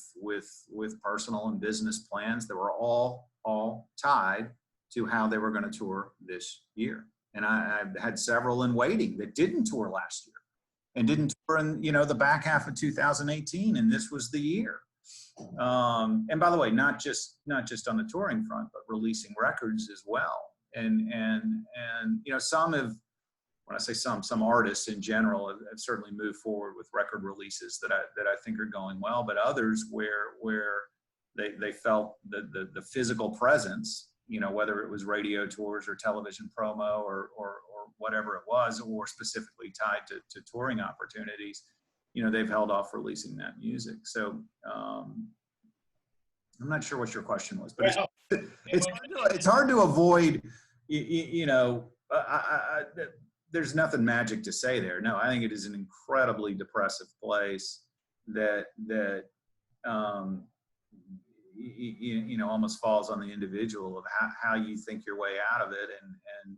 personal and business plans that were all tied to how they were going to tour this year. And I've had several in waiting that didn't tour last year and didn't tour in the back half of 2018, and this was the year. And by the way, not just on the touring front, but releasing records as well. And some have, when I say some artists in general have certainly moved forward with record releases that I think are going well, but others where they felt the physical presence, whether it was radio tours or television promo or whatever it was, or specifically tied to touring opportunities, they've held off releasing that music. So I'm not sure what your question was, but it's hard to avoid, there's nothing magic to say there. No, I think it is an incredibly depressive place that almost falls on the individual of how you think your way out of it. And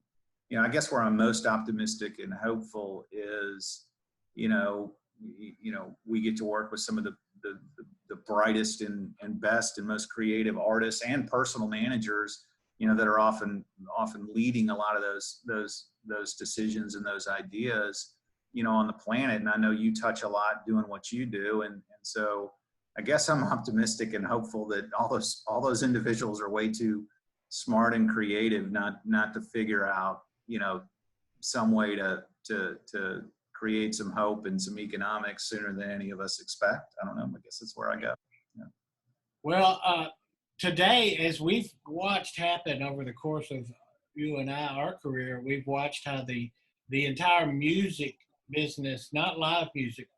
I guess where I'm most optimistic and hopeful is, we get to work with some of the brightest and best and most creative artists and personal managers, that are often leading a lot of those decisions and those ideas, on the planet. And I know you touch a lot doing what you do. And so I guess I'm optimistic and hopeful that all those individuals are way too smart and creative not to figure out, some way to create some hope and some economics sooner than any of us expect. I don't know. I guess that's where I go. Yeah. Well, today, as we've watched happen over the course of you and I, our career, we've watched how the entire music business, not live music,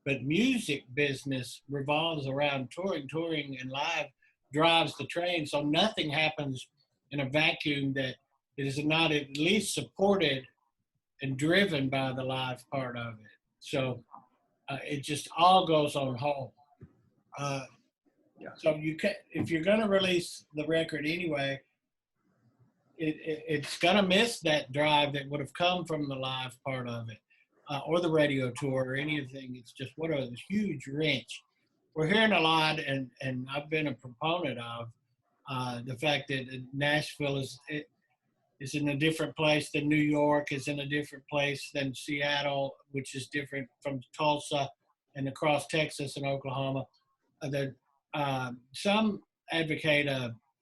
but music business revolves around touring. Touring and live drives the train. So nothing happens in a vacuum that is not at least supported and driven by the live part of it. So it just all goes on hold. Uh, Yeah. so you can, if you're going to release the record anyway, it's going to miss that drive that would have come from the live part of it, or the radio tour or anything. It's just what a huge wrench. We're hearing a lot, and I've been a proponent of the fact that Nashville is in a different place than New York, is in a different place than Seattle, which is different from Tulsa and across Texas and Oklahoma. That some advocate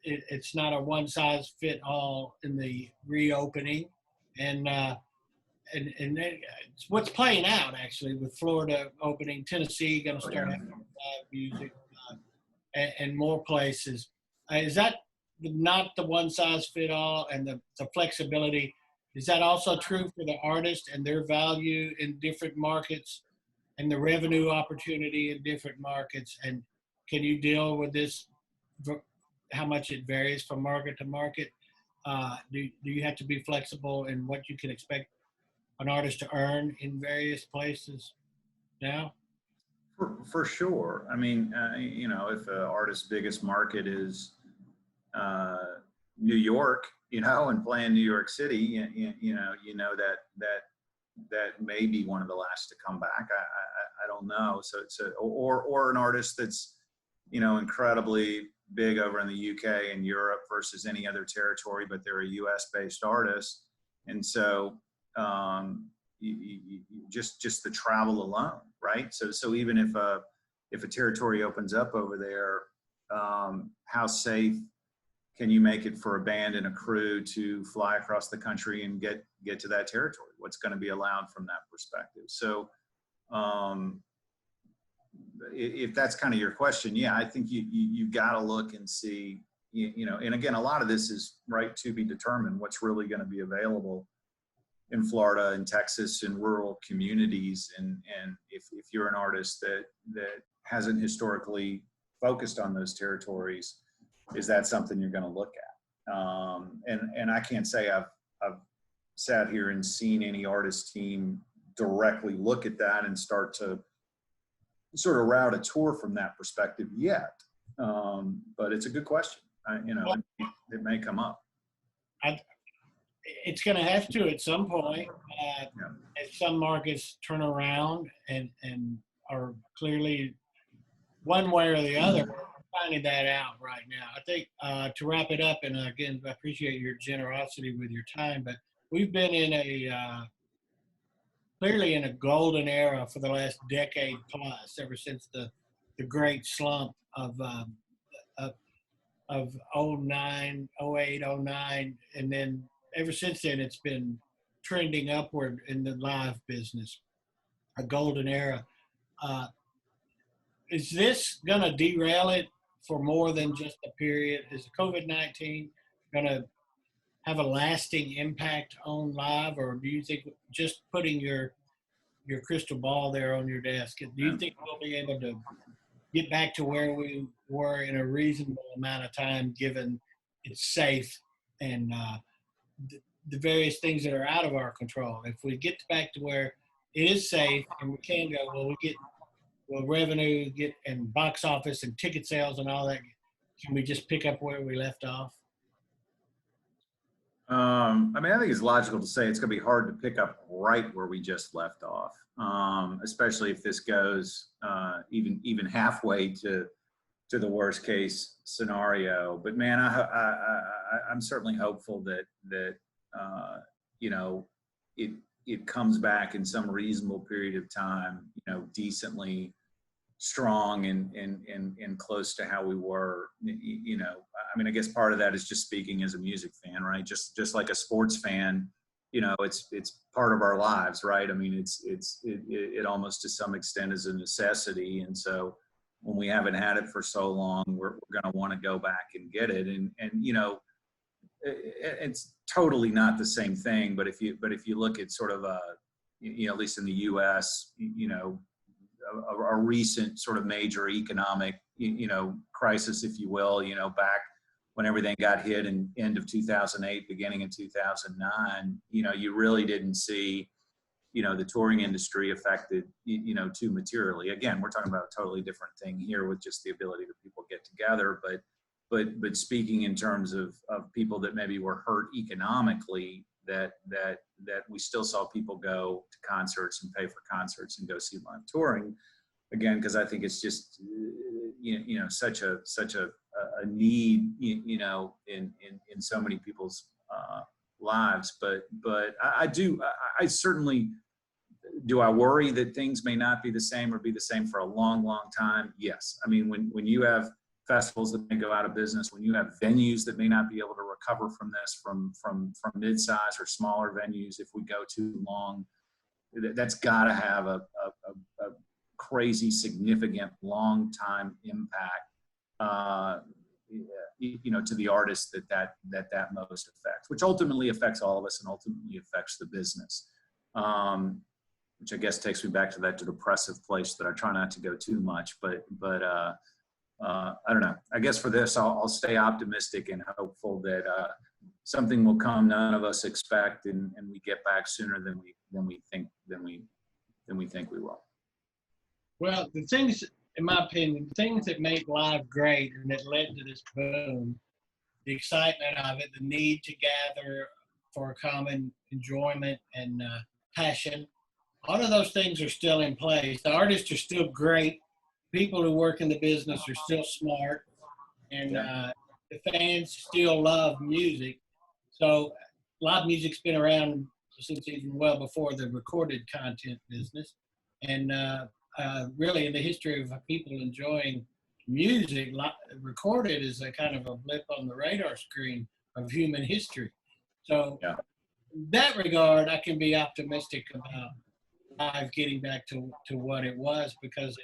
it's not a one size fit all in the reopening, and it's what's playing out actually with Florida opening, Tennessee going to start having live music, and more places. Is that not the one size fit all, and the flexibility? Is that also true for the artist and their value in different markets and the revenue opportunity in different markets? And can you deal with this, how much it varies from market to market? Do you have to be flexible in what you can expect an artist to earn in various places now? For sure. I mean, you know, if an artist's biggest market is New York, you know, and playing New York City, you know that may be one of the last to come back. I don't know. So it's or an artist that's, you know, incredibly big over in the UK and Europe versus any other territory, but they're a US based artist. And so just the travel alone, right? So even if a territory opens up over there, how safe can you make it for a band and a crew to fly across the country and get to that territory? What's going to be allowed from that perspective? So if that's kind of your question, yeah, I think you've got to look and see, you know, and again, a lot of this is right to be determined what's really going to be available in Florida and Texas and rural communities. And if you're an artist that hasn't historically focused on those territories, is that something you're going to look at? And I can't say I've sat here and seen any artist team directly look at that and start to sort of route a tour from that perspective yet. But it's a good question. You know, it may come up. It's going to have to at some point. Yeah. As some markets turn around and are clearly one way or the other, we're finding that out right now. I think to wrap it up, and again, I appreciate your generosity with your time, but we've been in clearly in a golden era for the last decade plus, ever since the great slump of 09, 08, 09, and then ever since then it's been trending upward in the live business, a golden era. Is this going to derail it for more than just a period? Is COVID-19 going to have a lasting impact on live, or do you think just putting your crystal ball there on your desk, do you think we'll be able to get back to where we were in a reasonable amount of time, given it's safe and the various things that are out of our control? If we get back to where it is safe and we can go, will revenue get and box office and ticket sales and all that, can we just pick up where we left off? I mean, I think it's logical to say it's going to be hard to pick up right where we just left off, especially if this goes even halfway to the worst case scenario. But man, I'm certainly hopeful that you know, it comes back in some reasonable period of time, you know, decently strong and close to how we were. You know, I mean, I guess part of that is just speaking as a music fan, right? Just like a sports fan, you know, it's part of our lives, right? I mean, it almost to some extent is a necessity. And so when we haven't had it for so long, we're going to want to go back and get it. And you know, it's totally not the same thing. But if you look at sort of you know, at least in the U.S., you know, a recent sort of major economic, you know, crisis, if you will, you know, back when everything got hit in end of 2008, beginning in 2009, you know, you really didn't see, you know, the touring industry affected, you know, too materially. Again, we're talking about a totally different thing here with just the ability that people get together. But speaking in terms of people that maybe were hurt economically, that we still saw people go to concerts and pay for concerts and go see live touring again, because I think it's just you know such a need, you know, in so many people's lives. But I certainly do. I worry that things may not be the same or be the same for a long time. Yes. I mean, when you have festivals that may go out of business, when you have venues that may not be able to recover from this, from mid-size or smaller venues, if we go too long, that's got to have a crazy, significant, long-time impact, you know, to the artists that most affects, which ultimately affects all of us and ultimately affects the business. Which I guess takes me back to that depressive place that I try not to go too much, but I don't know. I guess for this, I'll stay optimistic and hopeful that something will come none of us expect, and we get back sooner than we think we will. Well, the things, in my opinion, the things that make live great and that led to this boom, the excitement of it, the need to gather for common enjoyment and passion, all of those things are still in place. The artists are still great. People who work in the business are still smart, and the fans still love music. So live music's been around since even well before the recorded content business. And really in the history of people enjoying music, recorded is a kind of a blip on the radar screen of human history. So in that regard, I can be optimistic about live getting back to what it was, because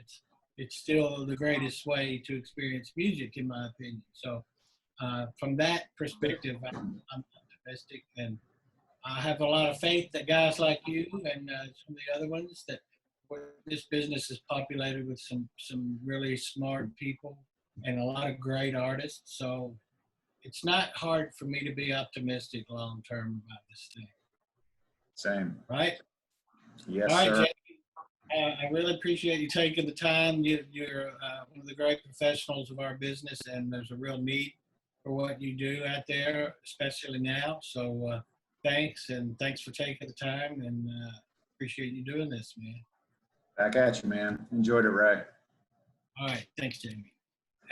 it's still the greatest way to experience music, in my opinion. So from that perspective, I'm optimistic, and I have a lot of faith that guys like you and some of the other ones, that this business is populated with some really smart people and a lot of great artists. So it's not hard for me to be optimistic long term about this thing. Same. Right? Yes, all right, sir. Jamie, I really appreciate you taking the time. You're one of the great professionals of our business, and there's a real need for what you do out there, especially now. So thanks, and thanks for taking the time, and appreciate you doing this, man. Back at you, man. Enjoyed it, Ray. All right. Thanks, Jamie.